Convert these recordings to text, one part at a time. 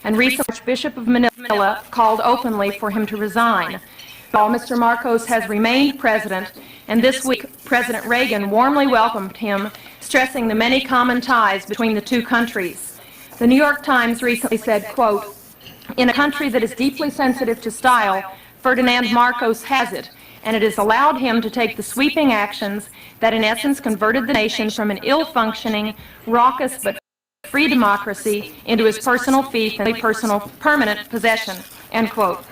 and recently Archbishop of Manila called openly for him to resign. While Mr. Marcos has remained president, and this week President Reagan warmly welcomed him, stressing the many common ties between the two countries. The New York Times recently said, quote, "In a country that is deeply sensitive to style, Ferdinand Marcos has it, and it has allowed him to take the sweeping actions that in essence converted the nation from an ill-functioning, raucous but free democracy into his personal fief and personal permanent possession," end quote.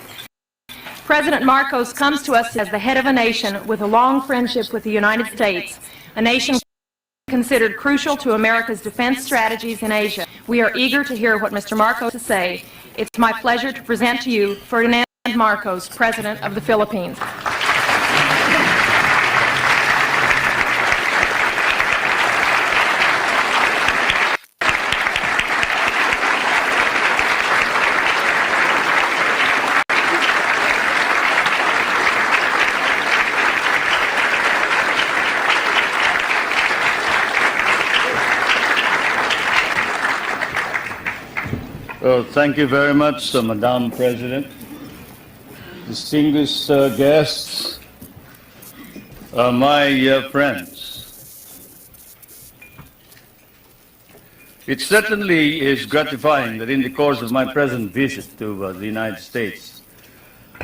President Marcos comes to us as the head of a nation with a long friendship with the United States, a nation considered crucial to America's defense strategies in Asia. We are eager to hear what Mr. Marcos has to say. It's my pleasure to present to you Ferdinand Marcos, President of the Philippines. Well, thank you very much, Madam President. Distinguished guests, my friends. It certainly is gratifying that in the course of my present visit to the United States,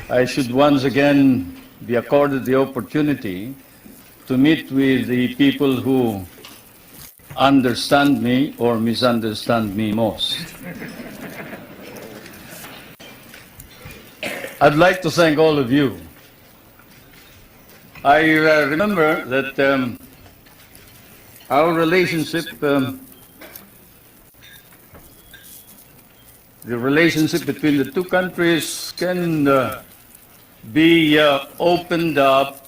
I should once again be accorded the opportunity to meet with the people who understand me or misunderstand me most. I'd like to thank all of you. I remember that our relationship, the relationship between the two countries can be opened up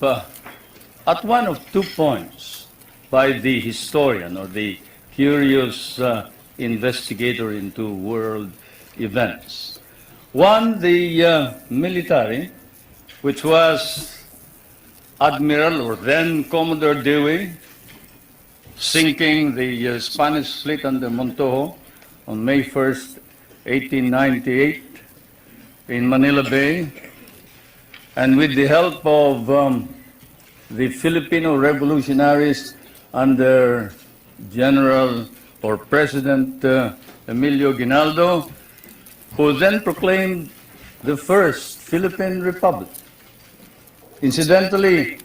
at one of 2 points by the historian or the curious investigator into world events. One, the military, which was Admiral or then Commodore Dewey, sinking the Spanish fleet under Montojo on May 1st, 1898 in Manila Bay, and with the help of the Filipino revolutionaries under General or President Emilio Aguinaldo, who then proclaimed the first Philippine Republic. Incidentally,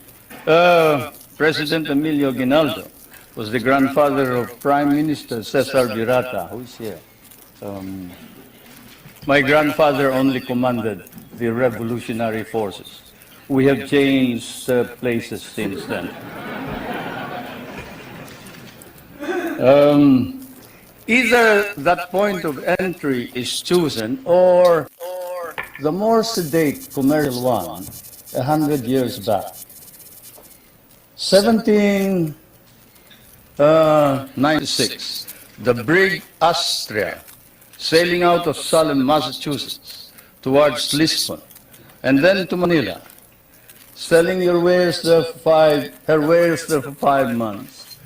President Emilio Aguinaldo was the grandfather of Prime Minister Cesar Virata, who is here. My grandfather only commanded the revolutionary forces. We have changed places since then. Either that point of entry is chosen or the more sedate commercial one 100 years back. 1796, the brig Astrea, sailing out of Salem, Massachusetts, towards Lisbon, and then to Manila, selling her wares there for 5 months,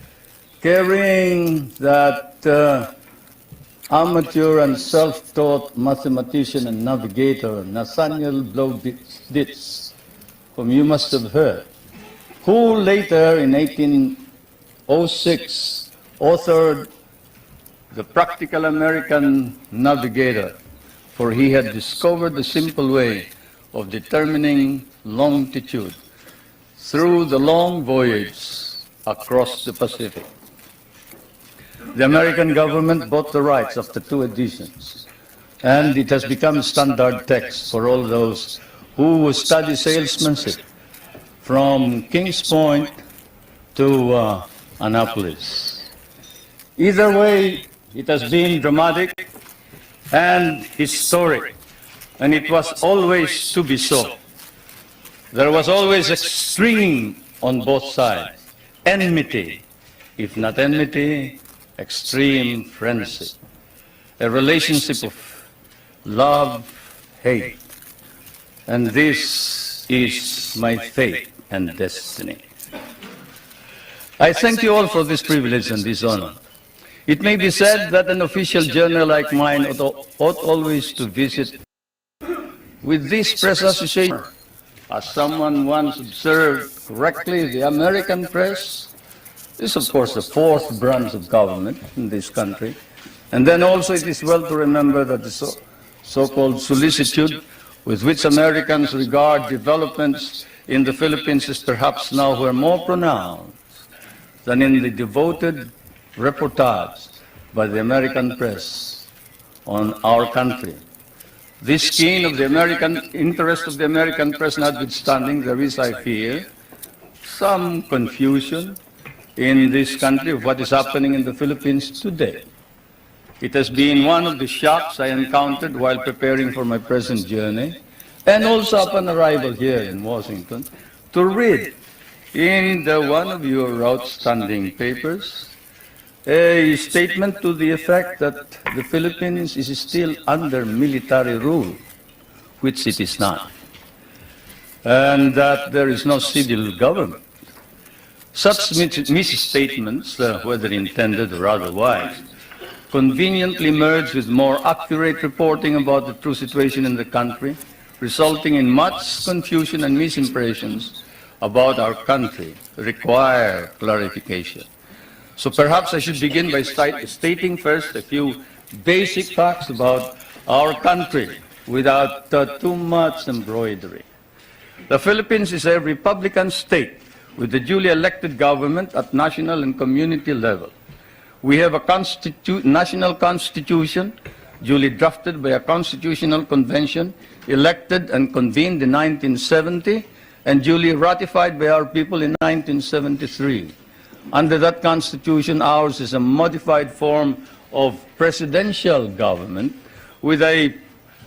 carrying that amateur and self-taught mathematician and navigator, Nathaniel Blow-Ditz, whom you must have heard, who later in 1806 authored The Practical American Navigator, for he had discovered the simple way of determining longitude through the long voyage across the Pacific. The American government bought the rights after 2 editions, and it has become standard text for all those who study salesmanship from Kings Point to Annapolis. Either way, it has been dramatic and historic, and it was always to be so. There was always extreme on both sides, enmity, if not enmity, extreme friendship, a relationship of love, hate. And this is my fate and destiny. I thank you all for this privilege and this honor. It may be said that an official journal like mine ought always to visit with this press association. As someone once observed correctly, the American press is, of course, the fourth branch of government in this country. And then also it is well to remember that the so-called solicitude with which Americans regard developments in the Philippines is perhaps now more pronounced than in the devoted reportage by the American press on our country. This keen of the American interest of the American press notwithstanding, there is, I fear, some confusion in this country of what is happening in the Philippines today. It has been one of the shocks I encountered while preparing for my present journey, and also upon arrival here in Washington, to read in one of your outstanding papers a statement to the effect that the Philippines is still under military rule, which it is not, and that there is no civil government. Such misstatements, whether intended or otherwise, conveniently merge with more accurate reporting about the true situation in the country, resulting in much confusion and misimpressions about our country, require clarification. So perhaps I should begin by stating first a few basic facts about our country without too much embroidery. The Philippines is a republican state with a duly elected government at national and community level. We have a national constitution duly drafted by a constitutional convention elected and convened in 1970 and duly ratified by our people in 1973. Under that constitution, ours is a modified form of presidential government with a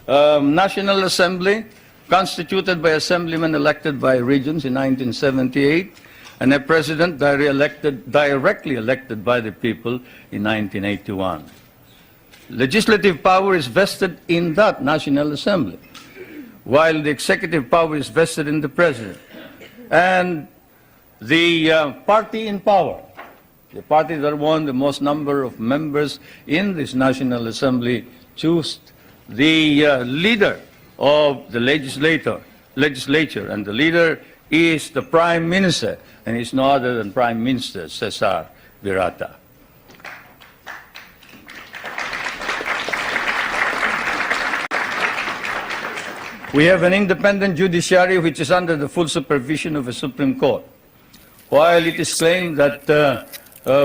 National Assembly constituted by assemblymen elected by regions in 1978 and a president directly elected by the people in 1981. Legislative power is vested in that National Assembly, while the executive power is vested in the president. And the party in power, the party that won the most number of members in this National Assembly, choose the leader of the legislature, and the leader is the Prime Minister, and he's no other than Prime Minister Cesar Virata. We have an independent judiciary which is under the full supervision of a Supreme Court. While it is claimed that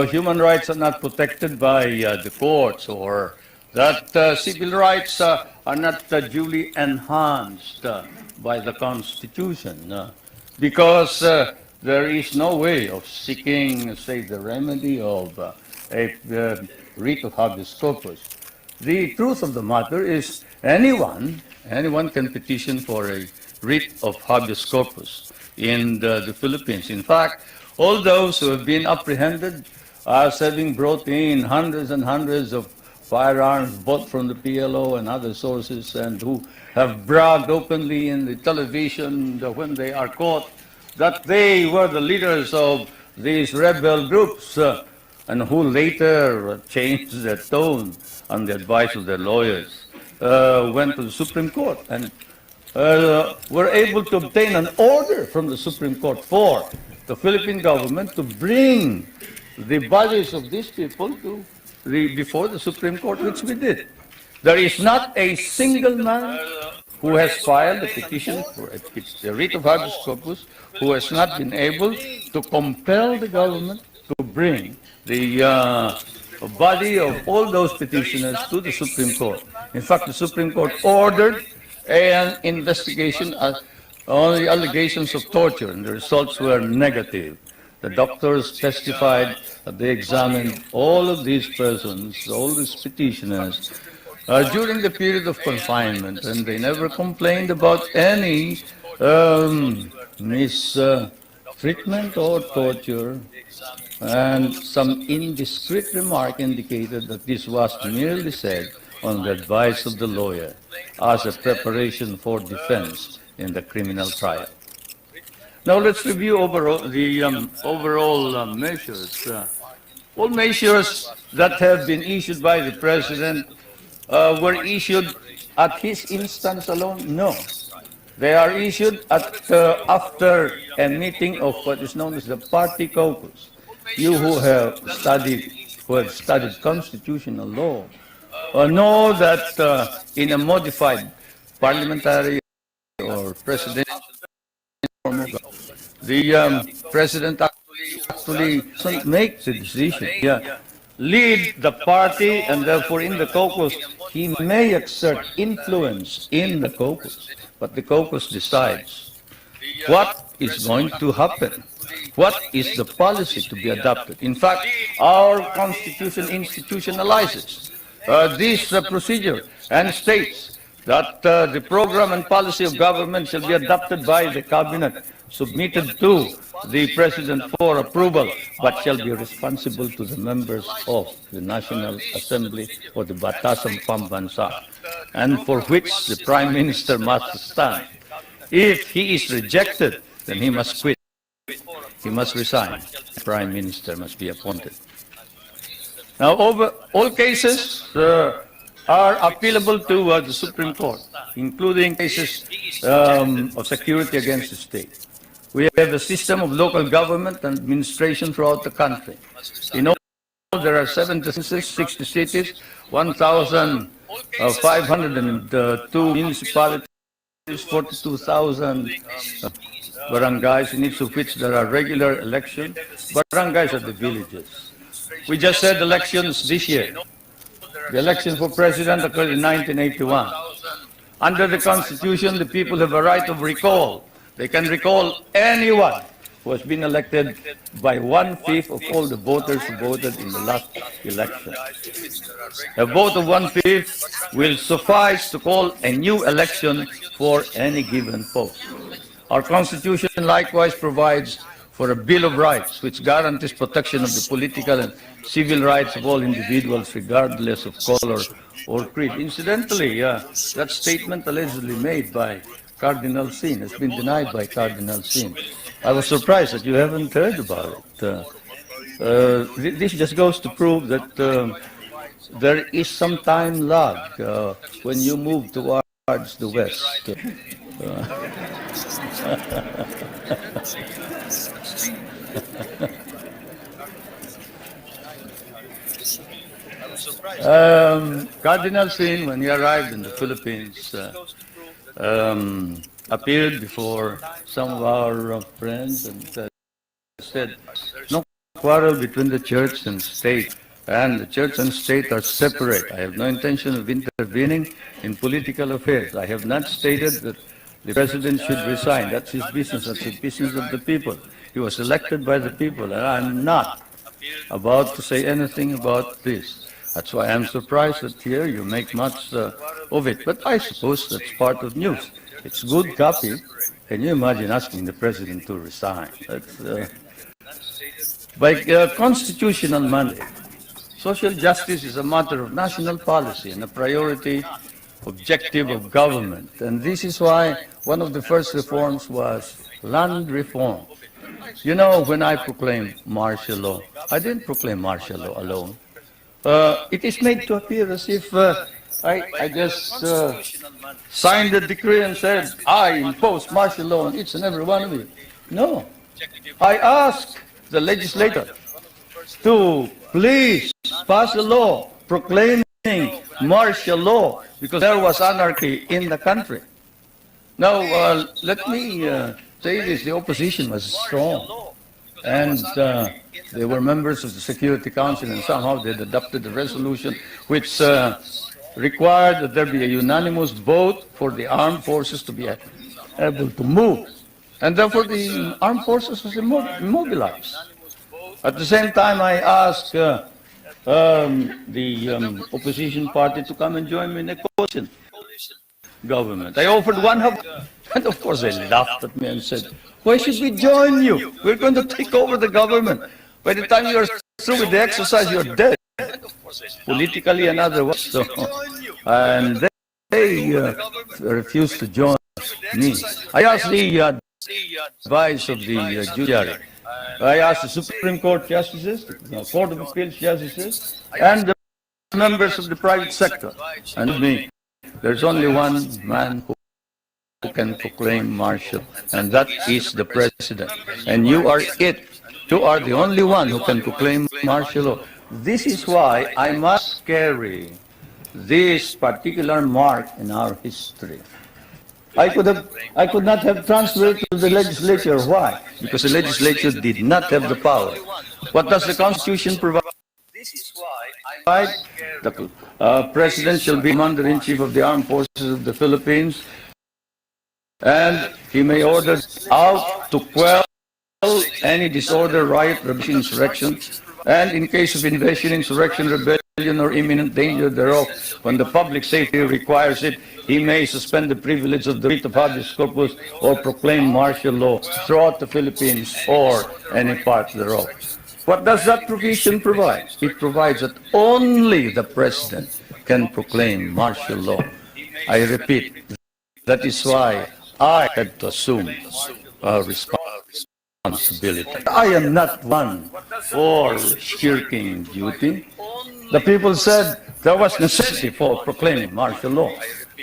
human rights are not protected by the courts or that civil rights are not duly enhanced by the Constitution, because there is no way of seeking, say, the remedy of a writ of habeas corpus. The truth of the matter is anyone can petition for a writ of habeas corpus in the Philippines. In fact, all those who have been apprehended as having brought in hundreds and hundreds of firearms bought from the PLO and other sources, and who have bragged openly in the television when they are caught that they were the leaders of these rebel groups, and who later changed their tone on the advice of their lawyers, went to the Supreme Court and were able to obtain an order from the Supreme Court for the Philippine government to bring the bodies of these people before the Supreme Court, which we did. There is not a single man who has filed a petition for a writ of habeas corpus who has not been able to compel the government to bring the body of all those petitioners to the Supreme Court. In fact, the Supreme Court ordered an investigation on the allegations of torture, and the results were negative. The doctors testified that they examined all of these persons, all these petitioners, during the period of confinement, and they never complained about any mistreatment or torture. And some indiscreet remark indicated that this was merely said on the advice of the lawyer as a preparation for defense in the criminal trial. Now let's review overall the overall measures All measures that have been issued by the President were issued at his instance alone? No. They are issued after a meeting of what is known as the party caucus. You who have studied constitutional law, know that in a modified parliamentary or presidential form of government, the president actually doesn't make the decision. Yeah, lead the party, and therefore in the caucus he may exert influence in the caucus, but the caucus decides what is going to happen, what is the policy to be adopted. In fact, our Constitution institutionalizes this procedure and states that the program and policy of government shall be adopted by the cabinet, submitted to the President for approval, but shall be responsible to the members of the National Assembly or the Batasang Pambansa, and for which the Prime Minister must stand. If he is rejected, then he must quit. He must resign. The Prime Minister must be appointed. Now, over all cases are appealable to the Supreme Court, including cases of security against the state. We have a system of local government and administration throughout the country. In all, there are 60 cities, 1,502 municipalities, 42,000 barangays, in each of which there are regular elections. Barangays are the villages. We just had elections this year. The election for president occurred in 1981. Under the Constitution, the people have a right of recall. They can recall anyone who has been elected by 1/5 of all the voters who voted in the last election. A vote of 1/5 will suffice to call a new election for any given post. Our Constitution likewise provides for a Bill of Rights, which guarantees protection of the political and civil rights of all individuals, regardless of color or creed. Incidentally, that statement allegedly made by Cardinal Sin has been denied by Cardinal Sin. I was surprised that you haven't heard about it. This just goes to prove that there is some time lag when you move towards the West. Cardinal Sin, when he arrived in the Philippines, appeared before some of our friends and said, no quarrel between the church and state, and the church and state are separate. I have no intention of intervening in political affairs. I have not stated that the president should resign. That's his business. That's the business of the people. He was elected by the people, and I'm not about to say anything about this. That's why I'm surprised that here you make much of it. But I suppose that's part of news. It's good copy. Can you imagine asking the president to resign? That's, by constitutional mandate, social justice is a matter of national policy and a priority objective of government. And this is why one of the first reforms was land reform. You know, when I proclaimed martial law, I didn't proclaim martial law alone. It is made to appear as if I just signed the decree and said, I impose martial law on each and every one of you. No. I asked the legislator to please pass a law proclaiming martial law because there was anarchy in the country. Now, let me say this, the opposition was strong. And they were members of the Security Council, and somehow they had adopted a resolution which required that there be a unanimous vote for the armed forces to be able to move. And therefore the armed forces was immobilized. At the same time, I asked the opposition party to come and join me in a coalition government. I offered one half, and of course they laughed at me and said, why should we join you? We're going to take over the government. By the time you're through with the exercise, you're dead, politically and otherwise. So, and they refused to join me. I asked the advice of the judiciary I asked the Supreme Court justices, the Court of Appeals justices, and the members of the private sector, and me. There's only one man who can proclaim martial, and that is the president. And you are it. You are the only one who can proclaim martial law. This is why I must carry this particular mark in our history. I could not have transferred to the legislature. Why? Because the legislature did not have the power. What does the Constitution provide? This is why the President shall be Commander-in-Chief of the Armed Forces of the Philippines, and he may order out to quell any disorder, riot, rebellion, insurrection, and in case of invasion, insurrection, rebellion, or imminent danger thereof, when the public safety requires it, he may suspend the privilege of the writ of habeas corpus or proclaim martial law throughout the Philippines or any part thereof. What does that provision provide? It provides that only the President can proclaim martial law. I repeat, that is why I had to assume responsibility. I am not one for shirking duty. The people said there was necessity for proclaiming martial law.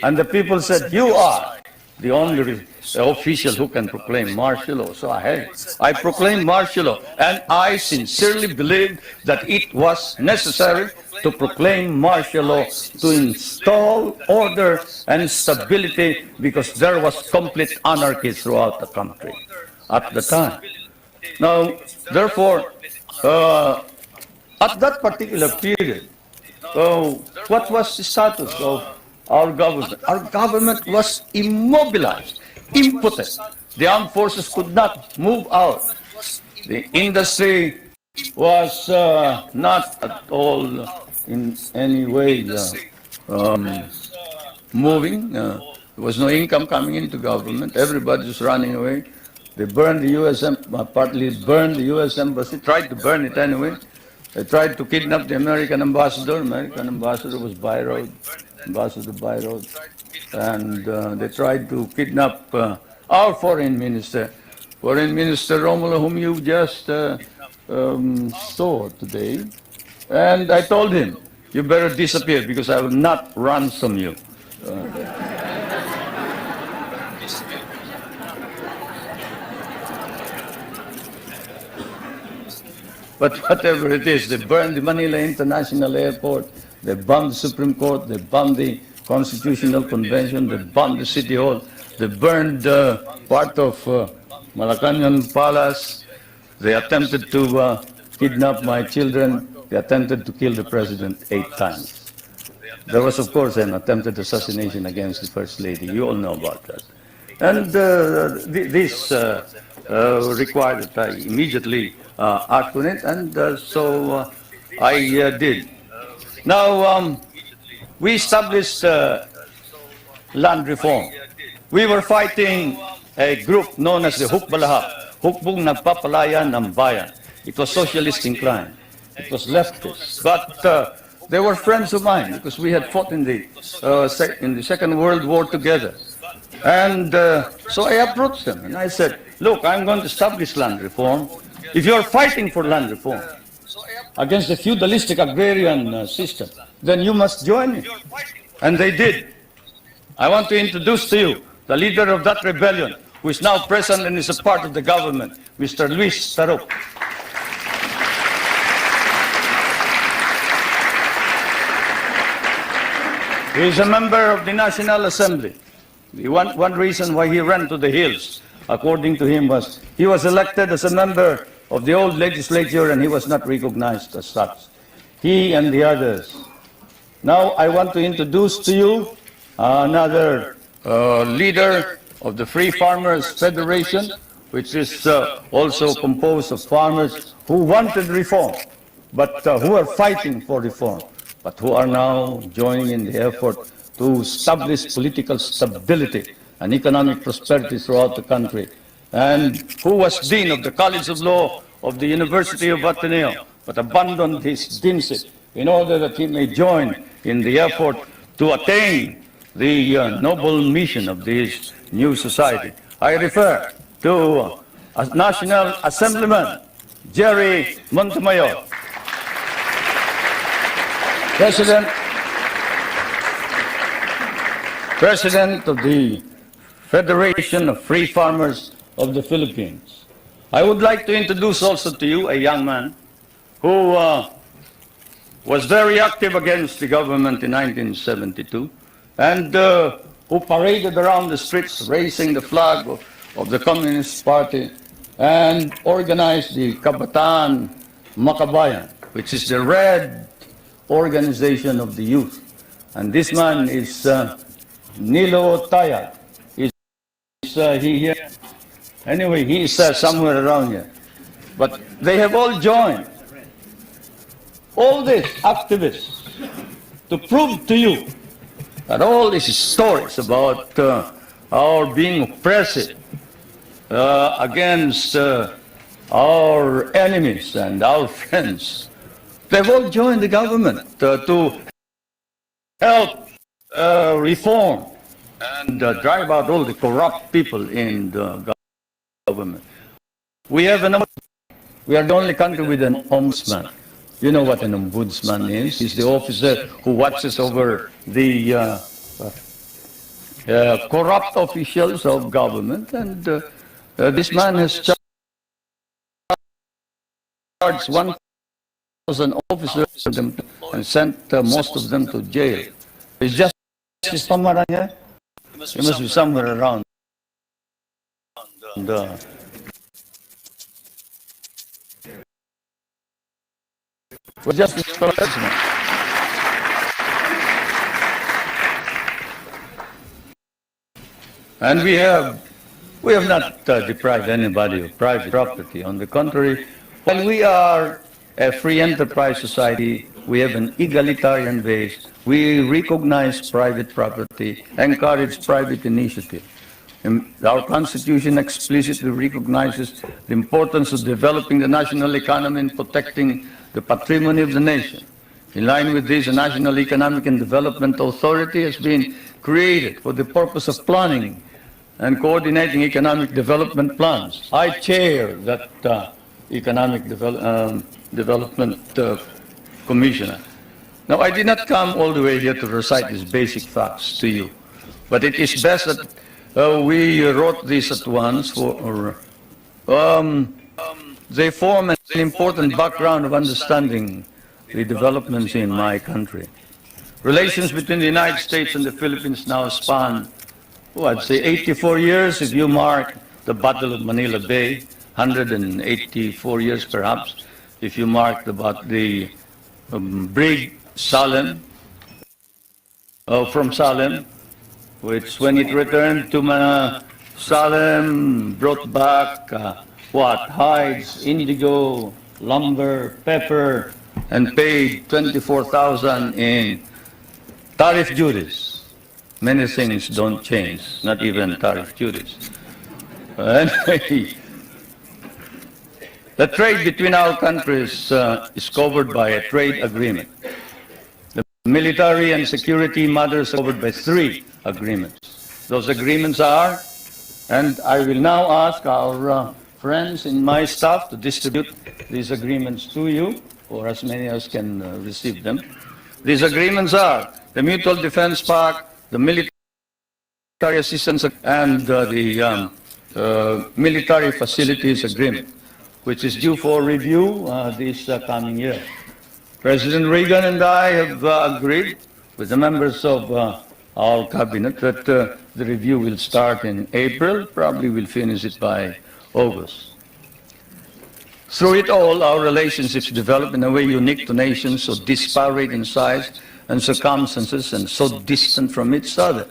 And the people said, you are the only official who can proclaim martial law. So I proclaimed martial law. And I sincerely believe that it was necessary to proclaim martial law to install order and stability because there was complete anarchy throughout the country at the time. Now, therefore, at that particular period, what was the status of our government? Our government was immobilized, impotent. The armed forces could not move out. The industry was not at all in any way moving. There was no income coming into government. Everybody was running away. They burned the U.S. Partly burned the U.S. embassy, tried to burn it anyway. They tried to kidnap the American ambassador. American ambassador was Byroad, Ambassador Byroad. And they tried to kidnap our foreign minister, Romulo, whom you just saw today. And I told him, you better disappear because I will not ransom you. But whatever it is, they burned the Manila International Airport, they bombed the Supreme Court, they bombed the Constitutional Convention, they bombed the City Hall, they burned part of Malacanang Palace, they attempted to kidnap my children, they attempted to kill the President 8 times. There was, of course, an attempted assassination against the First Lady. You all know about that. And this required that I immediately act on it, and so I did. Now, we established land reform. We were fighting a group known as the Hukbalahap, Hukbong Nagpapalaya ng Bayan. It was socialist inclined. It was leftist. But they were friends of mine because we had fought in the Second World War together. And so I approached them and I said, look, I'm going to establish land reform. If you're fighting for land reform against the feudalistic agrarian system, then you must join me. And they did. I want to introduce to you the leader of that rebellion, who is now present and is a part of the government, Mr. Luis Tarok. He is a member of the National Assembly. One reason why he ran to the hills, according to him, was he was elected as a member of the old legislature and he was not recognized as such. He and the others. Now I want to introduce to you another leader of the Free Farmers Federation, which is also composed of farmers who wanted reform, but who are fighting for reform, but who are now joining in the effort to establish political stability and economic prosperity throughout the country, and who was Dean of the College of Law of the University of Ateneo, but abandoned his deanship in order that he may join in the effort to attain the noble mission of this new society. I refer to a National Assemblyman Jerry Montemayor. President of the Federation of Free Farmers of the Philippines. I would like to introduce also to you a young man who was very active against the government in 1972 and who paraded around the streets raising the flag of the Communist Party and organized the Kabataan Makabayan, which is the red organization of the youth. And this man is Nilo Taya. Is he here? Anyway, he is somewhere around here. But they have all joined, all these activists, to prove to you that all these stories about our being oppressive against our enemies and our friends, they've all joined the government to help reform and drive out all the corrupt people in the government. We are the only country with an ombudsman. You know what an ombudsman is? He's the officer who watches over the corrupt officials of government, and this man has charged 1,000 officers and sent most of them to jail. Is Justice Pamaran here? He must be somewhere around. And, Justice Pamaran. And we have not deprived anybody of private property. On the contrary, while we are a free enterprise society, we have an egalitarian base. We recognize private property, encourage private initiative. And our Constitution explicitly recognizes the importance of developing the national economy and protecting the patrimony of the nation. In line with this, a National Economic and Development Authority has been created for the purpose of planning and coordinating economic development plans. I chair that Economic Development Commissioner. Now, I did not come all the way here to recite these basic facts to you, but it is best that we wrote this at once for they form an important background of understanding the developments in my country. Relations between the United States and the Philippines now span, I'd say 84 years if you mark the Battle of Manila Bay, 184 years perhaps if you mark the brig Salem, from Salem, which when it returned to Salem brought back hides, indigo, lumber, pepper, and paid 24,000 in tariff duties. Many things don't change, not even tariff duties. Anyway, the trade between our countries is covered by a trade agreement. The military and security matters are covered by 3 agreements. Those agreements are, and I will now ask our friends in my staff to distribute these agreements to you, or as many as can receive them. These agreements are the Mutual Defense Pact, the Military Assistance, and the Military Facilities Agreement, which is due for review this coming year. President Reagan and I have agreed with the members of our cabinet that the review will start in April, probably we'll finish it by August. Through it all, our relationships develop in a way unique to nations so disparate in size and circumstances and so distant from each other.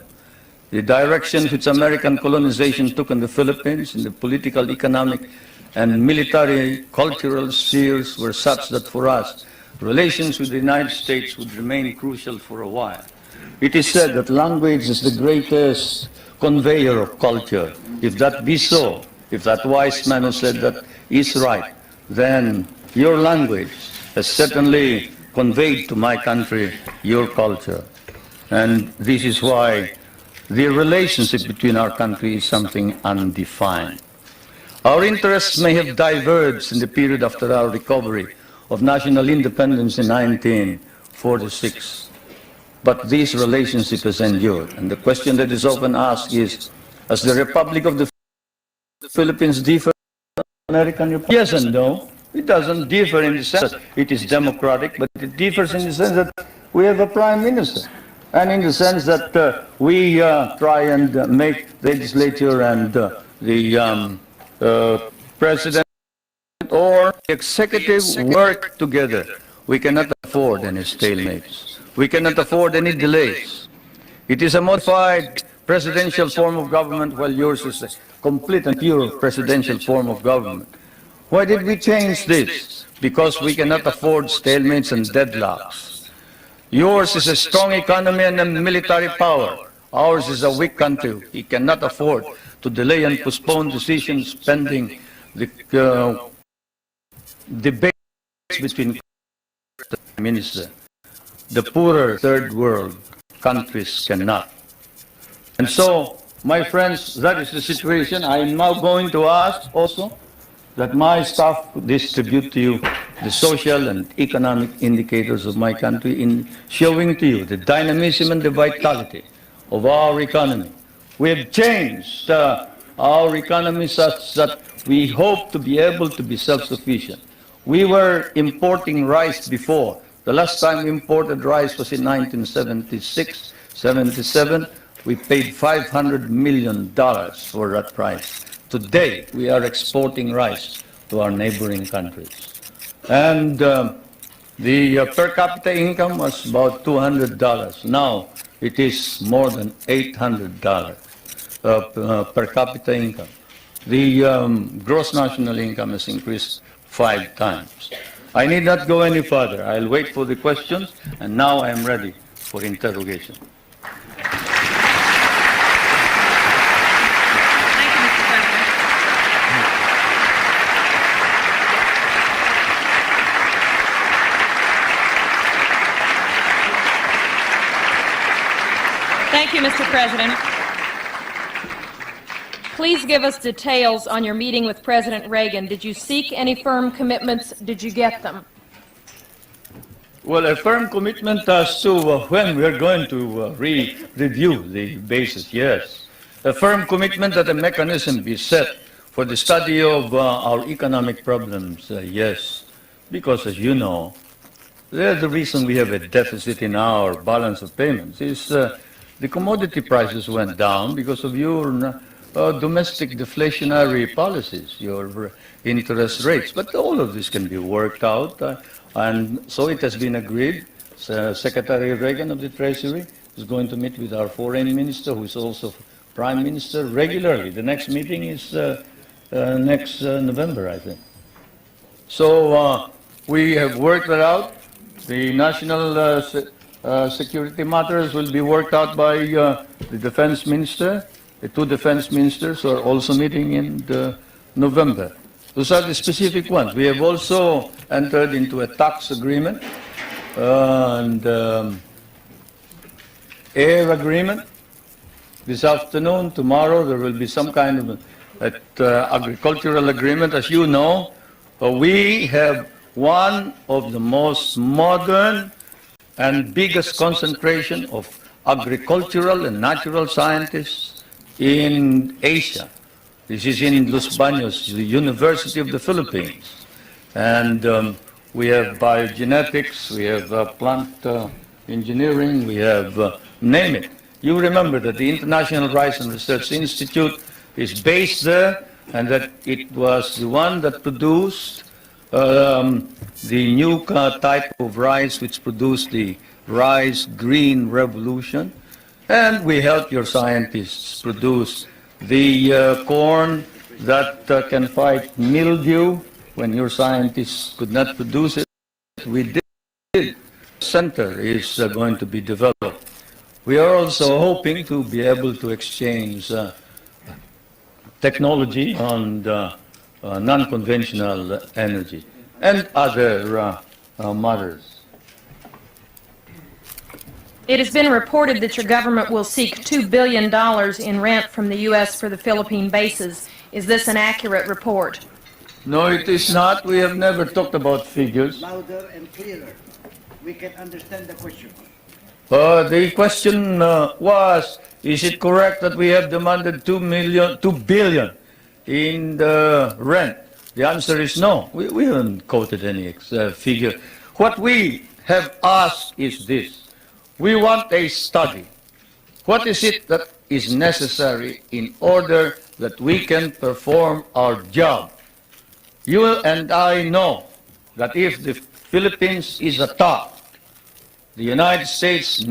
The direction which American colonization took in the Philippines in the political, economic, and military cultural spheres were such that for us, relations with the United States would remain crucial for a while. It is said that language is the greatest conveyor of culture. If that be so, if that wise man who said that is right, then your language has certainly conveyed to my country your culture. And this is why the relationship between our countries is something undefined. Our interests may have diverged in the period after our recovery of national independence in 1946, but this relationship has endured. And the question that is often asked is, does the Republic of the Philippines differ from the American Republic? Yes and no. It doesn't differ in the sense that it is democratic, but it differs in the sense that we have a prime minister, and in the sense that we try and make legislature and the president or the executive work together. We cannot afford any stalemates. We cannot afford any delays. It is a modified presidential form of government, while yours is a complete and pure presidential form of government. Why did we change this? Because we cannot afford stalemates and deadlocks. Yours is a strong economy and a military power. Ours is a weak country. We cannot afford to delay and postpone decisions pending the debates between the minister. The poorer third world countries cannot. And so, my friends, that is the situation. I am now going to ask also that my staff distribute to you the social and economic indicators of my country in showing to you the dynamism and the vitality of our economy. We have changed our economy such that we hope to be able to be self-sufficient. We were importing rice before. The last time we imported rice was in 1976, 77. We paid $500 million for that price. Today, we are exporting rice to our neighboring countries. And the per capita income was about $200. Now, it is more than $800 per capita income. The gross national income has increased 5 times. I need not go any further. I'll wait for the questions, and now I am ready for interrogation. Thank you, Mr. President. Please give us details on your meeting with President Reagan. Did you seek any firm commitments? Did you get them? Well, a firm commitment as to when we are going to review the basis, yes. A firm commitment that a mechanism be set for the study of our economic problems, yes. Because, as you know, the reason we have a deficit in our balance of payments is the commodity prices went down because of your domestic deflationary policies, your interest rates. But all of this can be worked out, and so it has been agreed. Secretary Reagan of the Treasury is going to meet with our foreign minister, who is also prime minister, regularly. The next meeting is next November, I think. So we have worked that out. The national security matters will be worked out by the defense minister. The 2 defense ministers are also meeting in November. Those are the specific ones. We have also entered into a tax agreement and air agreement. This afternoon, tomorrow, there will be some kind of agricultural agreement. As you know, we have one of the most modern and biggest concentration of agricultural and natural scientists in Asia. This is in Los Baños, the University of the Philippines. And we have biogenetics, we have plant engineering, we have, name it. You remember that the International Rice and Research Institute is based there, and that it was the one that produced the new type of rice which produced the rice green revolution. And we help your scientists produce the corn that can fight mildew when your scientists could not produce it. We did. The center is going to be developed. We are also hoping to be able to exchange technology on non-conventional energy and other matters. It has been reported that your government will seek $2 billion in rent from the U.S. for the Philippine bases. Is this an accurate report? No, it is not. We have never talked about figures. Louder and clearer. We can understand the question. The question was, is it correct that we have demanded 2 billion in the rent? The answer is no. We haven't quoted any figure. What we have asked is this. We want a study. What is it that is necessary in order that we can perform our job? You and I know that if the Philippines is attacked, the United States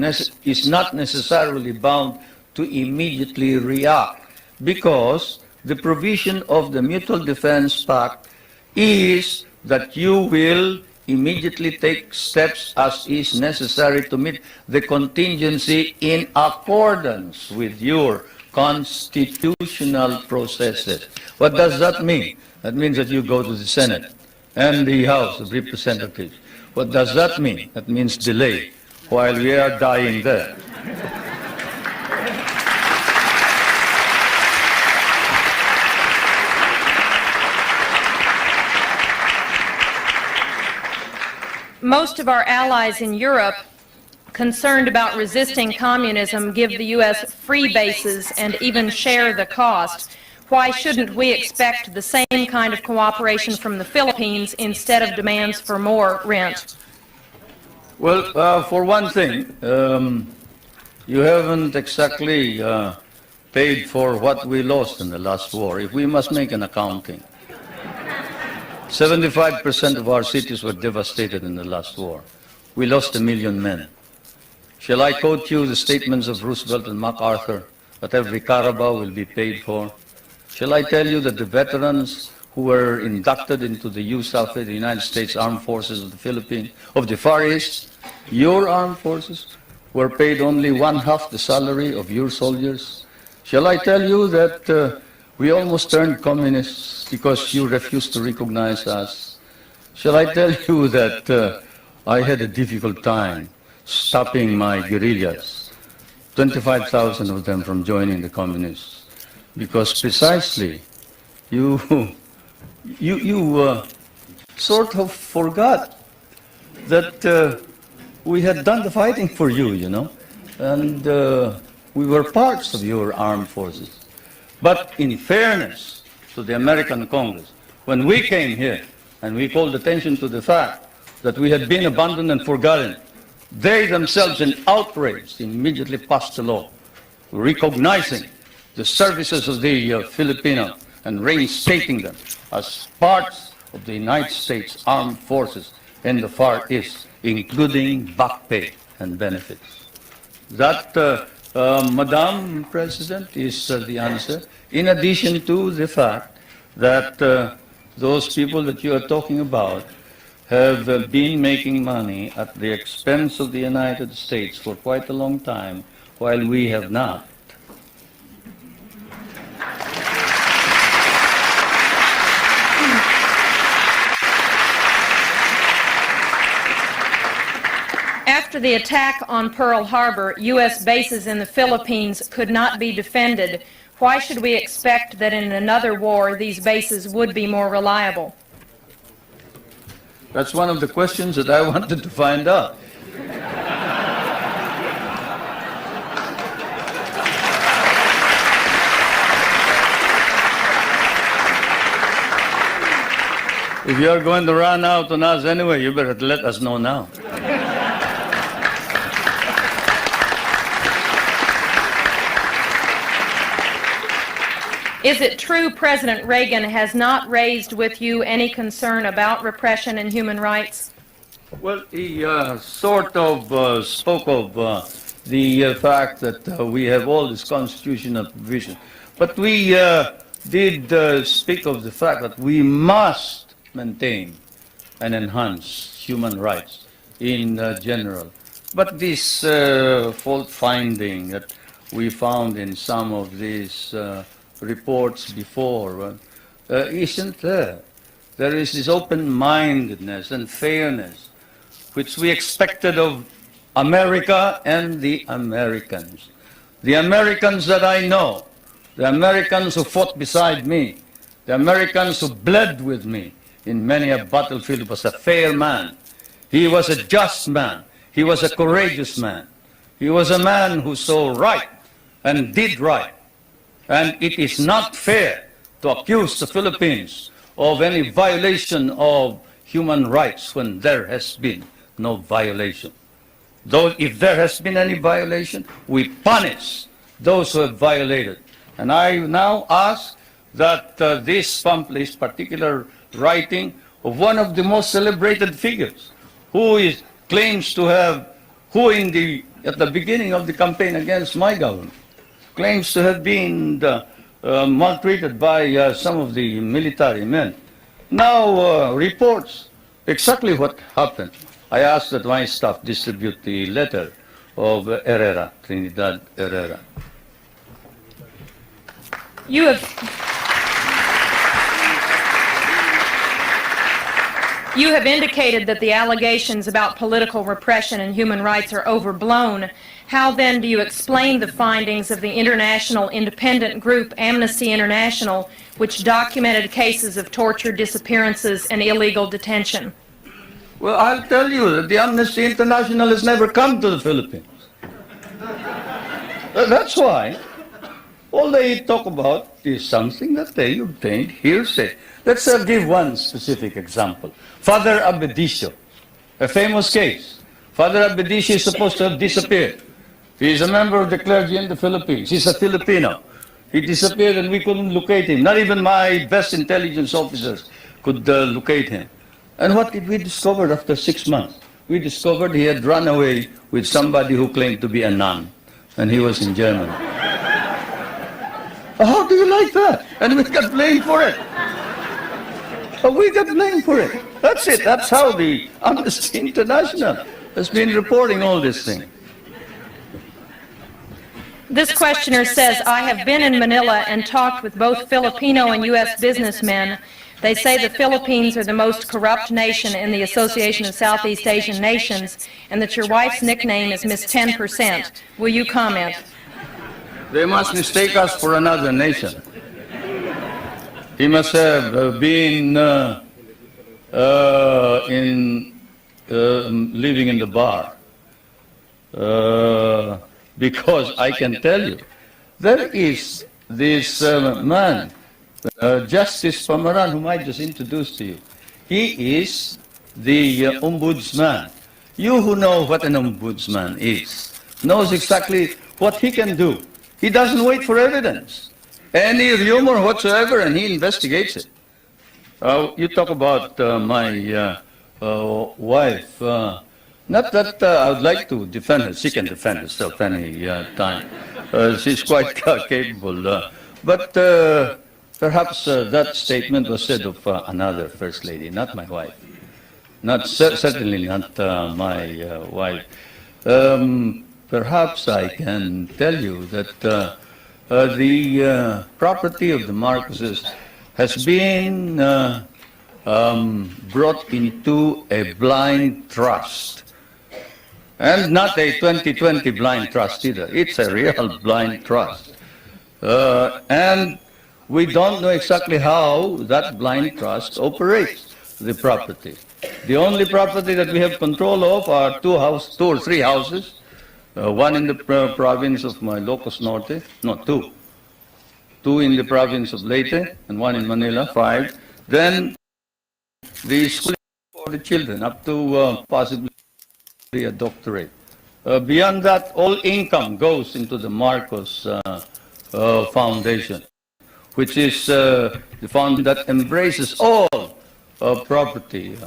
is not necessarily bound to immediately react because the provision of the Mutual Defense Pact is that you will immediately take steps as is necessary to meet the contingency in accordance with your constitutional processes. What does that mean? That means that you go to the Senate and the House of Representatives. What does that mean? That means delay while we are dying there. Most of our allies in Europe, concerned about resisting communism, give the U.S. free bases and even share the cost. Why shouldn't we expect the same kind of cooperation from the Philippines instead of demands for more rent? Well, for one thing, you haven't exactly paid for what we lost in the last war. If we must make an accounting, 75% of our cities were devastated in the last war. We lost 1 million men. Shall I quote you the statements of Roosevelt and MacArthur that every Carabao will be paid for? Shall I tell you that the veterans who were inducted into the USAF, the United States Armed Forces of the Philippines, of the Far East, your armed forces, were paid only 1/2 the salary of your soldiers? Shall I tell you that we almost turned communists because you refused to recognize us? Shall I tell you that I had a difficult time stopping my guerrillas, 25,000 of them from joining the communists, because precisely you sort of forgot that we had done the fighting for you, you know, and we were parts of your armed forces. But in fairness to the American Congress, when we came here and we called attention to the fact that we had been abandoned and forgotten, they themselves in outrage immediately passed a law recognizing the services of the Filipino and reinstating them as parts of the United States Armed Forces in the Far East, including back pay and benefits. That, Madam President, is the answer, in addition to the fact that those people that you are talking about have been making money at the expense of the United States for quite a long time, while we have not. After the attack on Pearl Harbor, U.S. bases in the Philippines could not be defended. Why should we expect that in another war these bases would be more reliable? That's one of the questions that I wanted to find out. If you're going to run out on us anyway, you better let us know now. Is it true President Reagan has not raised with you any concern about repression and human rights? Well, he sort of spoke of the fact that we have all this constitutional provision. But we did speak of the fact that we must maintain and enhance human rights in general. But this fault finding that we found in some of these reports before isn't there. There is this open-mindedness and fairness which we expected of America and the Americans. The Americans that I know, the Americans who fought beside me, The Americans who bled with me in many a battlefield was a fair man. He was a just man. He was a courageous man. He was a man who saw right and did right. And it is not fair to accuse the Philippines of any violation of human rights when there has been no violation. Though if there has been any violation, we punish those who have violated. And I now ask that this pamphlet, this particular writing of one of the most celebrated figures, claims to have, at the beginning of the campaign against my government, claims to have been maltreated by some of the military men, now reports exactly what happened. I ask that my staff distribute the letter of Herrera, Trinidad Herrera. You have indicated that the allegations about political repression and human rights are overblown. How then do you explain the findings of the international independent group Amnesty International, which documented cases of torture, disappearances, and illegal detention? Well, I'll tell you that the Amnesty International has never come to the Philippines. That's why all they talk about is something that they obtained hearsay. Let's give one specific example. Father Abedicio, a famous case. Father Abedicio is supposed to have disappeared. He is a member of the clergy in the Philippines. He's a Filipino. He disappeared and we couldn't locate him. Not even my best intelligence officers could locate him. And what did we discover after 6 months? We discovered he had run away with somebody who claimed to be a nun, and he was in Germany. How do you like that? And we got blamed for it. We got blamed for it. That's it. That's how the Amnesty International has been reporting all this thing. This questioner says, I have been in Manila and talked with both Filipino and U.S. businessmen. They say the Philippines are the most corrupt nation in the Association of Southeast Asian Nations, and that your wife's nickname is Miss 10%. Will you comment? They must mistake us for another nation. He must have been living in the bar. Because I can tell you, there is this man, Justice Pamaran, whom I just introduced to you. He is the ombudsman. You who know what an ombudsman is, knows exactly what he can do. He doesn't wait for evidence. Any rumor whatsoever, and he investigates it. You talk about my wife. Not that I would like to defend her. She can defend herself any time. She's quite capable. But perhaps that statement was said of another First Lady, not my wife. Certainly not my wife. Perhaps I can tell you that the property of the Marcoses has been brought into a blind trust. And not a 2020 blind trust either. It's a real blind trust. And we don't know exactly how that blind trust operates the property. The only property that we have control of are two or three houses. One in the province of Ilocos Norte, no, two. Two in the province of Leyte, and one in Manila, 5. Then the school for the children, up to possibly a doctorate. Beyond that, all income goes into the Marcos Foundation, which is the fund that embraces all property.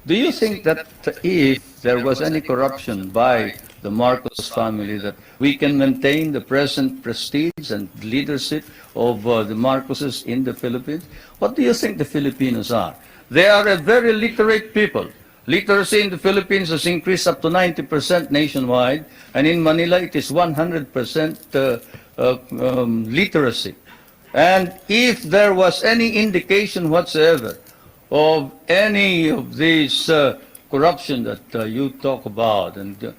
Do you think that if there was any corruption by the Marcos family, that we can maintain the present prestige and leadership of the Marcoses in the Philippines? What do you think the Filipinos are? They are a very literate people. Literacy in the Philippines has increased up to 90% nationwide, and in Manila it is 100% literacy. And if there was any indication whatsoever of any of these corruption that you talk about, and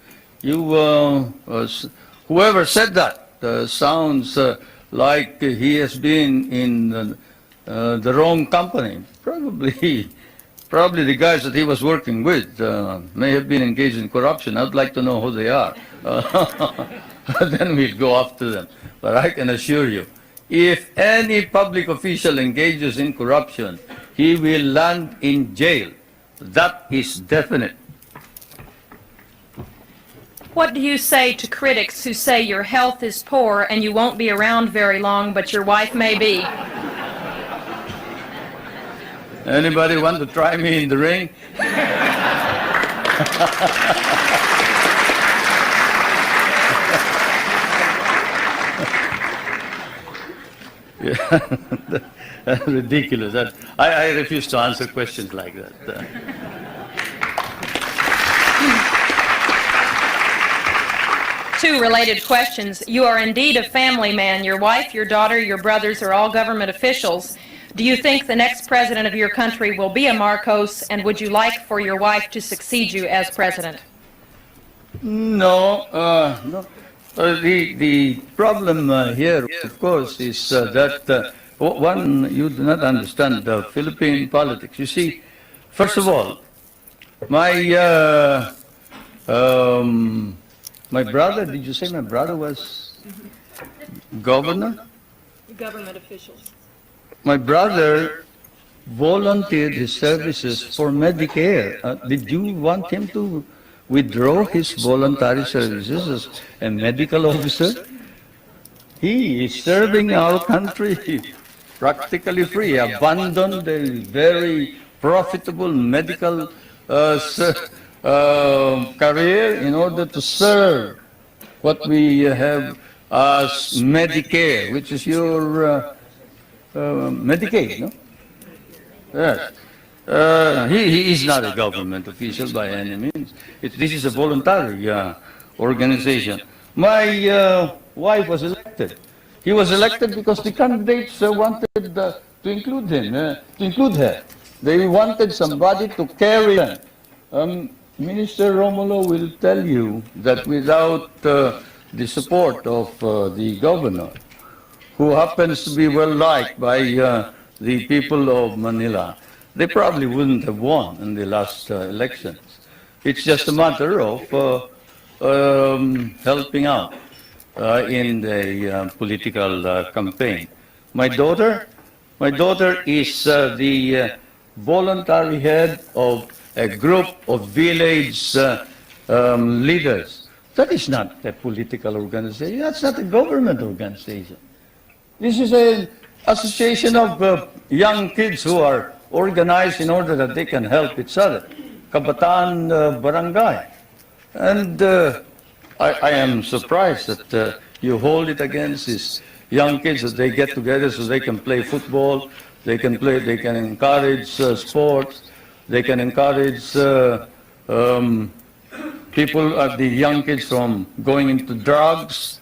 whoever said that sounds like he has been in the wrong company. Probably the guys that he was working with may have been engaged in corruption. I'd like to know who they are. Then we'll go after them. But I can assure you, if any public official engages in corruption, he will land in jail. That is definite. What do you say to critics who say your health is poor and you won't be around very long, but your wife may be? Anybody want to try me in the ring? Yeah, ridiculous. I refuse to answer questions like that. Two related questions. You are indeed a family man. Your wife, your daughter, your brothers are all government officials. Do you think the next president of your country will be a Marcos, and would you like for your wife to succeed you as president? No, no. The problem here, of course, is that one, you do not understand the Philippine politics. You see, first of all, my my brother, did you say my brother was governor? Government officials. My brother volunteered his services for Medicare. Did you want him to withdraw his voluntary services as a medical officer? He is serving our country practically free, abandoned a very profitable medical career in order to serve what we have as Medicare, which is your Medicaid, no? Yes. He is not a government official by any means. This is a voluntary organization. My wife was elected. He was elected because the candidates wanted to include him, to include her. They wanted somebody to carry them. Minister Romulo will tell you that without the support of the governor, who happens to be well liked by the people of Manila, they probably wouldn't have won in the last elections. It's just a matter of helping out in the political campaign. My daughter is the voluntary head of a group of village leaders. That is not a political organization. That's not a government organization. This is an association of young kids who are organized in order that they can help each other. Kabataan Barangay. And I am surprised that you hold it against these young kids, that they get together so they can play football, they can encourage sports, they can encourage people, the young kids from going into drugs.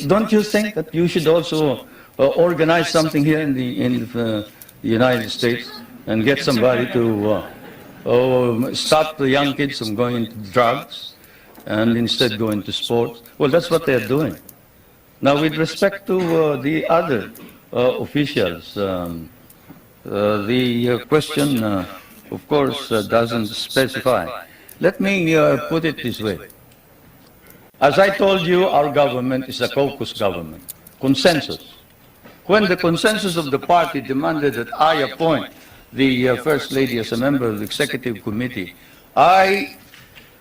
Don't you think that you should also organize something here in the United States and get somebody to stop the young kids from going into drugs and instead go into sports? Well, that's what they're doing. Now, with respect to the other officials, the question, of course, doesn't specify. Let me put it this way. As I told you, our government is a caucus government, consensus. When the consensus of the party demanded that I appoint the First Lady as a member of the Executive Committee, I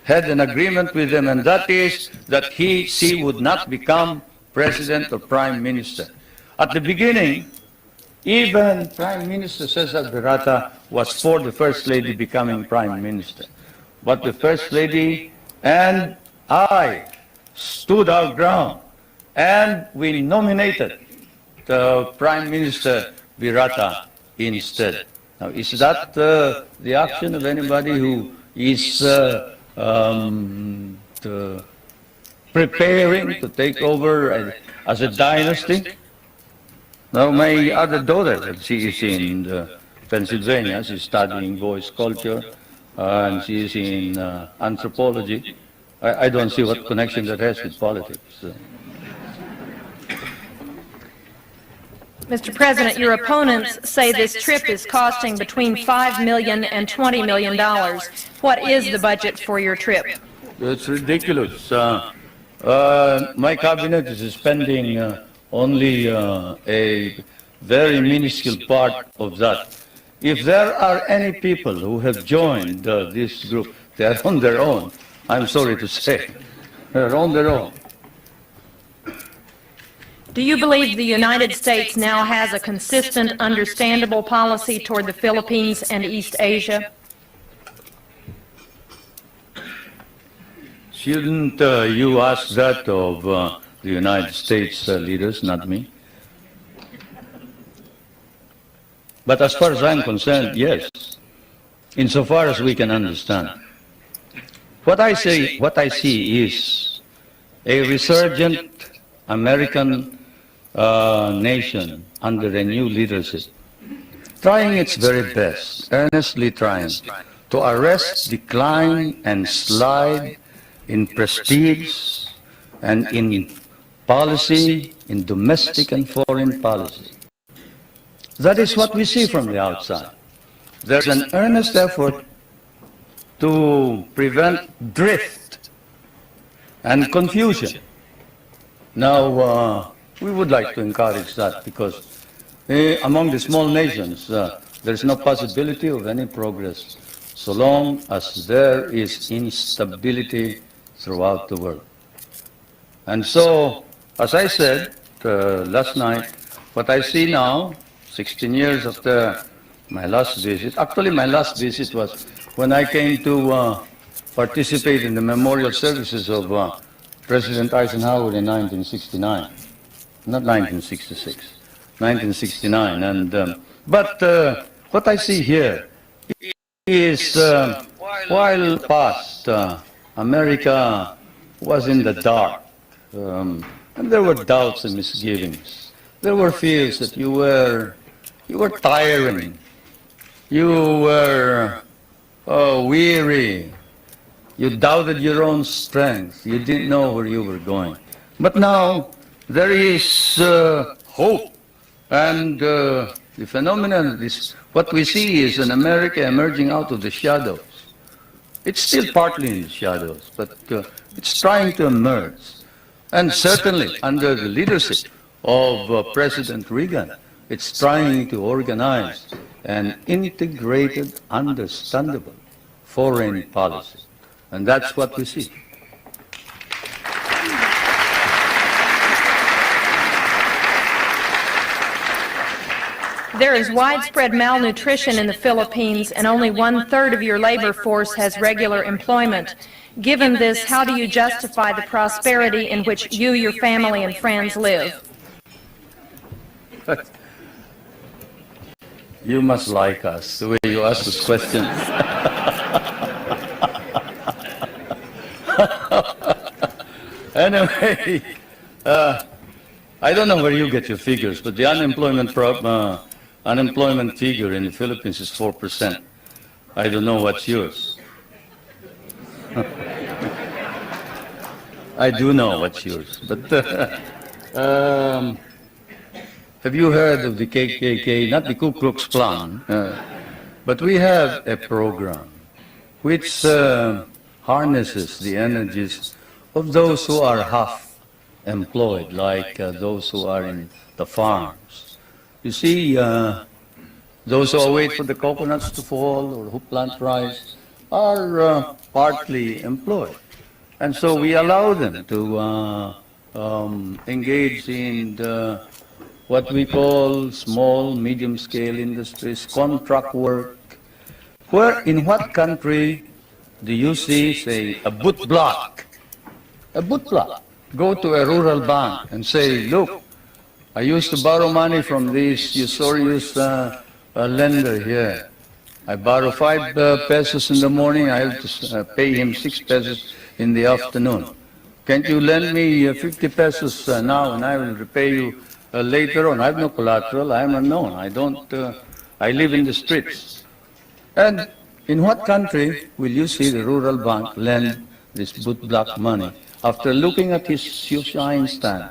had an agreement with them, and that is that she would not become President or Prime Minister. At the beginning, even Prime Minister Cesar Berata was for the First Lady becoming Prime Minister. But the First Lady and I stood our ground, and we nominated the Prime Minister Berata instead. Now, is that the action of anybody who is preparing to take over as a dynasty? Now, my other daughter, she is in Pennsylvania. She's studying voice culture, and she is in anthropology. I don't see what connection that has with politics. Mr. President, your opponents say this trip is costing between $5 million and $20 million. What is the budget for your trip? It's ridiculous. My cabinet is spending only a very minuscule part of that. If there are any people who have joined this group, they are on their own. I'm sorry to say. They're on their own. Do you believe the United States now has a consistent, understandable policy toward the Philippines and East Asia? Shouldn't you ask that of the United States leaders, not me? But as far as I'm concerned, yes, insofar as we can understand. What I see is a resurgent American nation under a new leadership, trying its very best, earnestly trying to arrest decline and slide in prestige and in policy, in domestic and foreign policy. That is what we see from the outside. There's an earnest effort to prevent drift and confusion. Now, we would like to encourage that because among the small nations, there's no possibility of any progress so long as there is instability throughout the world. And so, as I said last night, what I see now, 16 years after my last visit, actually my last visit was when I came to participate in the memorial services of President Eisenhower in 1969, not 1966, 1969. And but what I see here is while past America was in the dark, and there were doubts and misgivings. There were fears that you were tiring, you were weary, you doubted your own strength, you didn't know where you were going. But now there is hope, and the phenomenon is what we see is an America emerging out of the shadows. It's still partly in the shadows, but it's trying to emerge. And certainly under the leadership of President Reagan, it's trying to organize an integrated, understandable foreign policy. And that's what we see. There is widespread malnutrition in the Philippines, and only 1/3 of your labor force has regular employment. Given this, how do you justify the prosperity in which you, your family, and friends live? You must like us, the way you ask this question. Anyway, I don't know where you get your figures, but the unemployment figure in the Philippines is 4%. I don't know what's yours. I do know what's yours, but have you heard of the KKK, not the Ku Klux Klan, but we have a program which harnesses the energies of those who are half employed, like those who are in the farms. You see, those who wait for the coconuts to fall or who plant rice are partly employed. And so we allow them to engage in what we call small, medium-scale industries, contract work. Where, in what country do you see, say, a boot block? A boot block. Go to a rural bank and say, look, I used to borrow money from this usurious lender here. I borrow 5 pesos in the morning, I have to pay him 6 pesos in the afternoon. Can't you lend me 50 pesos now and I will repay you later on? I have no collateral, I am unknown, I live in the streets. And in what country will you see the rural bank lend this boot block money after looking at his shoe shine stand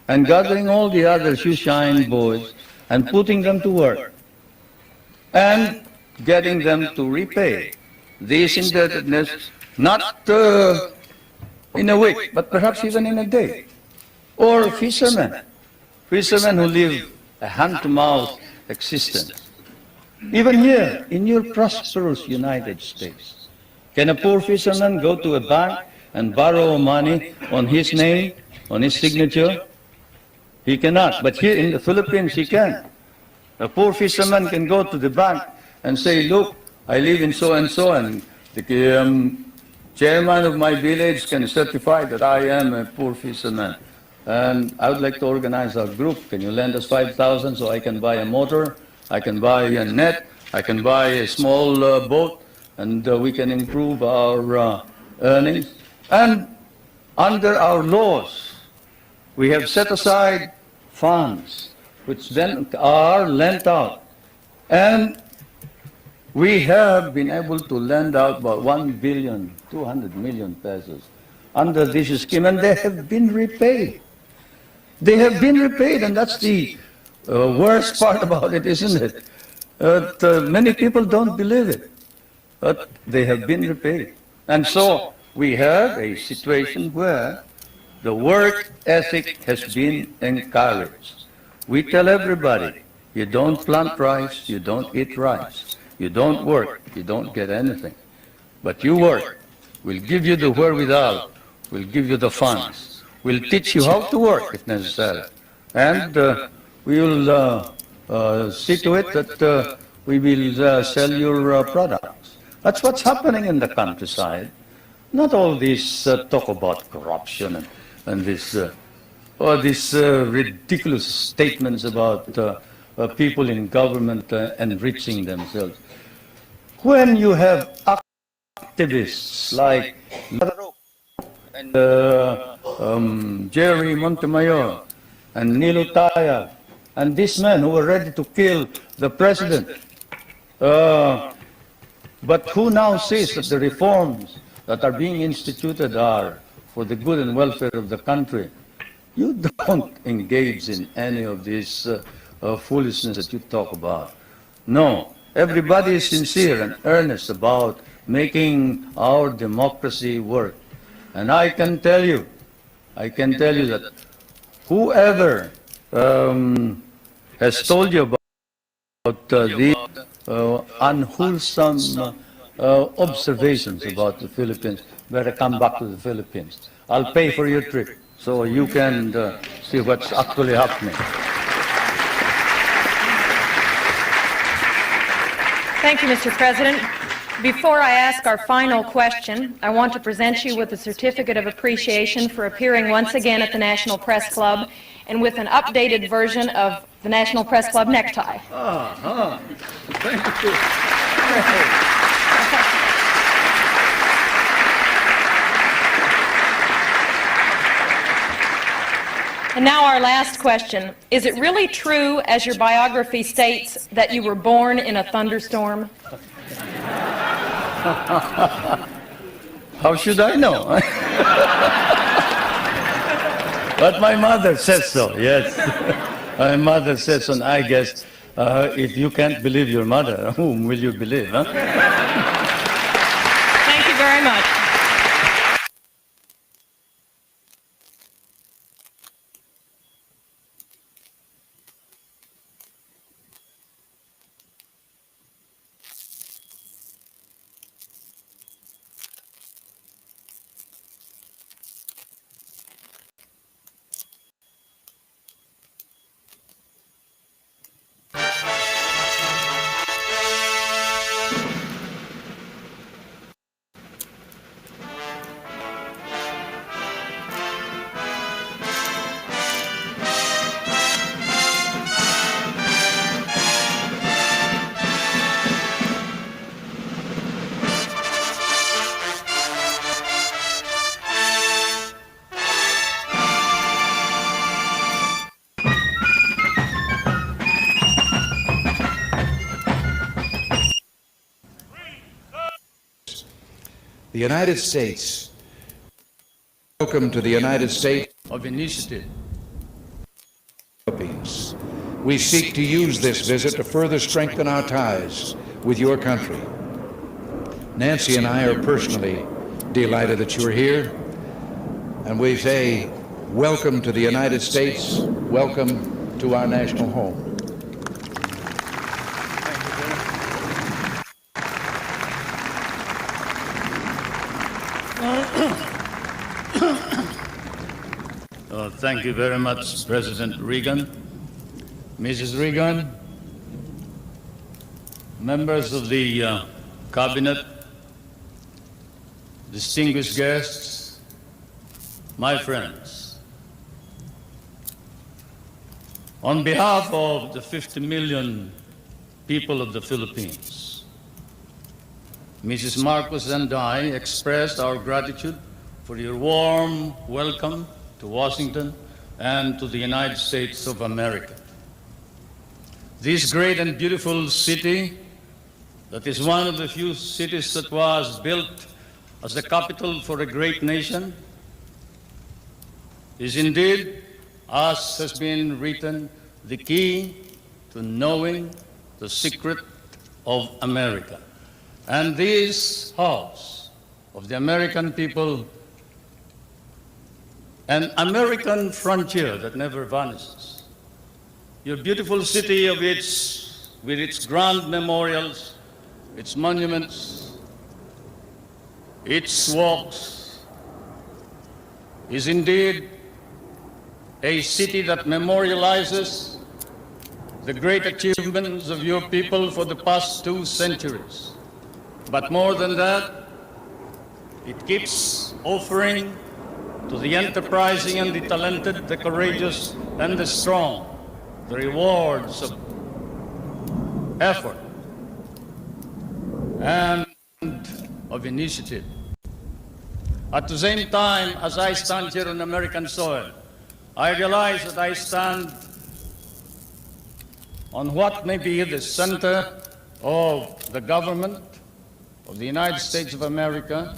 and gathering all the other shoe shine boys and putting them to work and getting them to repay this indebtedness, not in a week, but perhaps even in a day. Or fishermen who live a hand-to-mouth existence. Even here, in your prosperous United States, can a poor fisherman go to a bank and borrow money on his name, on his signature? He cannot, but here in the Philippines, he can. A poor fisherman can go to the bank and say, look, I live in so-and-so, and the chairman of my village can certify that I am a poor fisherman. And I would like to organize our group. Can you lend us 5,000 so I can buy a motor, I can buy a net, I can buy a small boat, and we can improve our earnings. And under our laws, we have set aside funds which then are lent out. And we have been able to lend out about 1,200,000,000 pesos under this scheme, and they have been repaid. They have been repaid, and that's the worst part about it, isn't it? Many people don't believe it, but they have been repaid. And so we have a situation where the work ethic has been encouraged. We tell everybody, you don't plant rice, you don't eat rice. You don't work, you don't get anything. But you work. We'll give you the wherewithal. We'll give you the funds. We'll teach you how to work if necessary. And we will see to it that we will sell your products. That's what's happening in the countryside. Not all this talk about corruption and this ridiculous statements about people in government enriching themselves. When you have activists like and Jerry Montemayor and Nilutaya and these men who were ready to kill the president, but who now says that the reforms that are being instituted are for the good and welfare of the country, you don't engage in any of this foolishness that you talk about. No, everybody is sincere and earnest about making our democracy work. And I can tell you that whoever has told you about the unwholesome observations about the Philippines, better come back to the Philippines. I'll pay for your trip so you can see what's actually happening. Thank you, Mr. President. Before I ask our final question, I want to present you with a certificate of appreciation for appearing once again at the National Press Club and with an updated version of the National Press Club necktie. Thank you. And now our last question. Is it really true, as your biography states, that you were born in a thunderstorm? How should I know? But my mother says so, yes. My mother says so, and I guess if you can't believe your mother, whom will you believe? Huh? Thank you very much. The United States. Welcome to the United States Of initiative. Philippines. we seek to use this visit to further strengthen our ties with your country. Nancy and I are personally delighted that you're here, and we say welcome to the United States, welcome to our national home. Thank you very much, President Reagan. Mrs. Reagan, members of the Cabinet, distinguished guests, my friends. On behalf of the 50 million people of the Philippines, Mrs. Marcos and I expressed our gratitude for your warm welcome to Washington and to the United States of America. This great and beautiful city, that is one of the few cities that was built as the capital for a great nation, is indeed, as has been written, the key to knowing the secret of America. And this house of the American people, an American frontier that never vanishes. Your beautiful city with its grand memorials, its monuments, its walks, is indeed a city that memorializes the great achievements of your people for the past 2 centuries. But more than that, it keeps offering to the enterprising and the talented, the courageous and the strong, the rewards of effort and of initiative. At the same time, as I stand here on American soil, I realize that I stand on what may be the center of the government of the United States of America,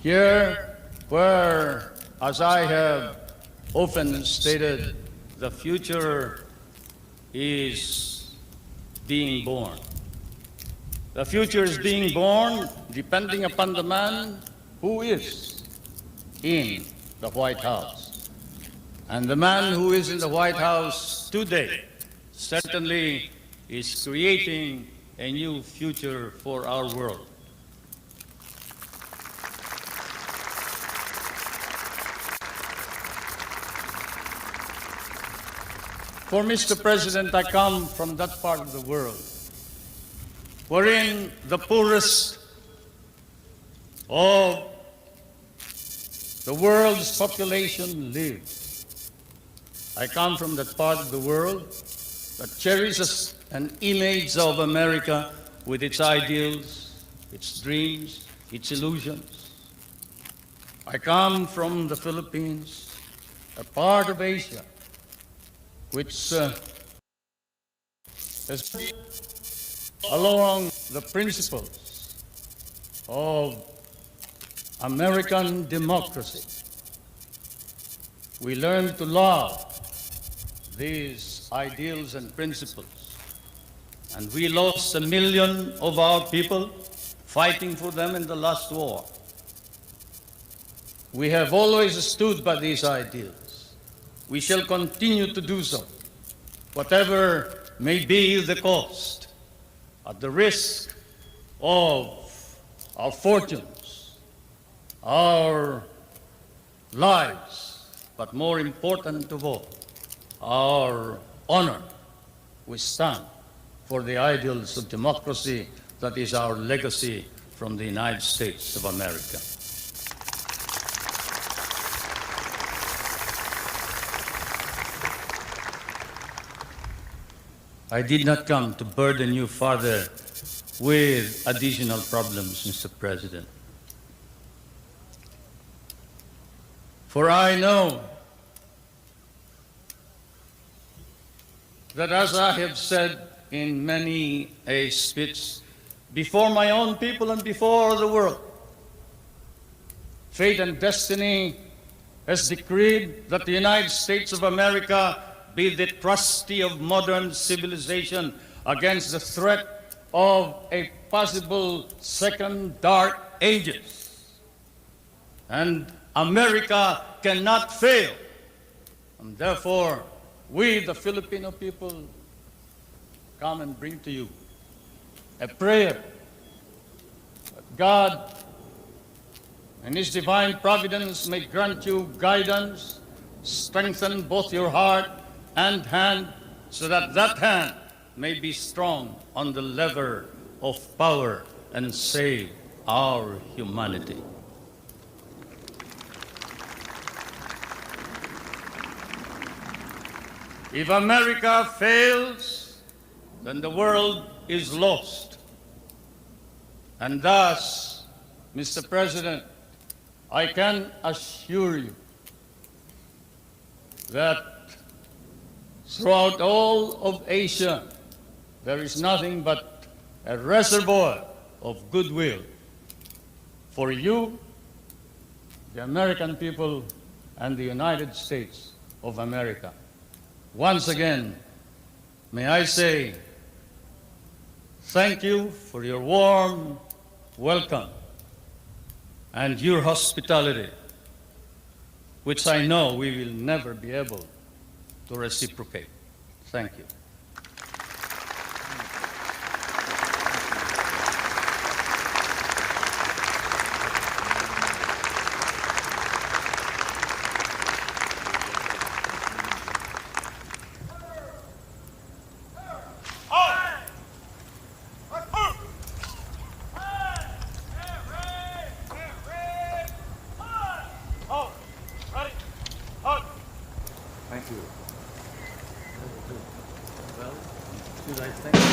here where, as I have often stated, the future is being born. The future is being born depending upon the man who is in the White House. And the man who is in the White House today certainly is creating a new future for our world. For Mr. President, I come from that part of the world wherein the poorest of the world's population live. I come from that part of the world that cherishes an image of America with its ideals, its dreams, its illusions. I come from the Philippines, a part of Asia, which has been along the principles of American democracy. We learn to love these ideals and principles, and we lost 1 million of our people fighting for them in the last war. We have always stood by these ideals. We shall continue to do so, whatever may be the cost, at the risk of our fortunes, our lives, but more important of all, our honor. We stand for the ideals of democracy that is our legacy from the United States of America. I did not come to burden you further with additional problems, Mr. President. For I know that, as I have said in many a speech before my own people and before the world, fate and destiny has decreed that the United States of America be the trustee of modern civilization against the threat of a possible second dark ages. And America cannot fail. And therefore, we, the Filipino people, come and bring to you a prayer that God and His divine providence may grant you guidance, strengthen both your heart and hand, so that that hand may be strong on the lever of power and save our humanity. If America fails, then the world is lost. And thus, Mr. President, I can assure you that throughout all of Asia, there is nothing but a reservoir of goodwill for you, the American people, and the United States of America. Once again, may I say thank you for your warm welcome and your hospitality, which I know we will never be able to reciprocate. Thank you. Thank you. Well, should I thank you?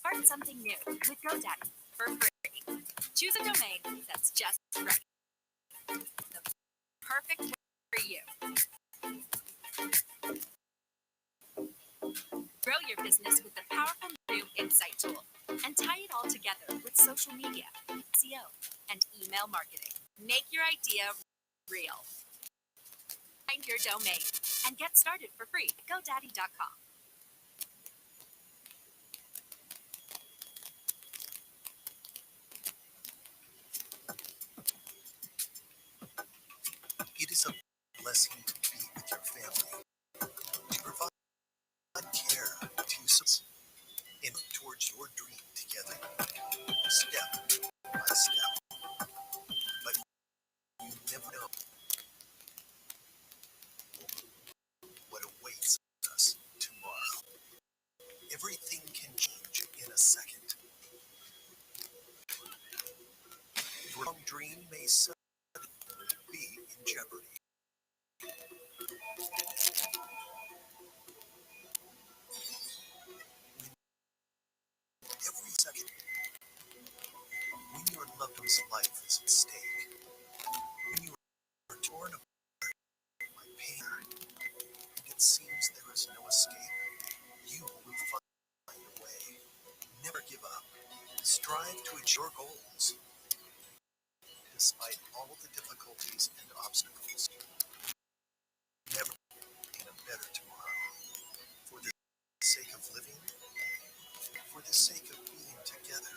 Start something new with GoDaddy for free. Choose a domain that's just right. The perfect for you. Grow your business with the powerful new Insight tool and tie it all together with social media, SEO, and email marketing. Make your idea real. Find your domain and get started for free at GoDaddy.com. It is a blessing to be with your family, to provide care to us, and towards your dream together, step by step. But you never know what awaits us tomorrow. Everything can change in a second. Your long dream may suddenly be in jeopardy. Every second, when your loved one's life is at stake, when you are torn apart by pain, and it seems there is no escape, you will find a way. Never give up. Strive to achieve your goals. Despite all the difficulties and obstacles, never in a better tomorrow. For the sake of living, for the sake of being together,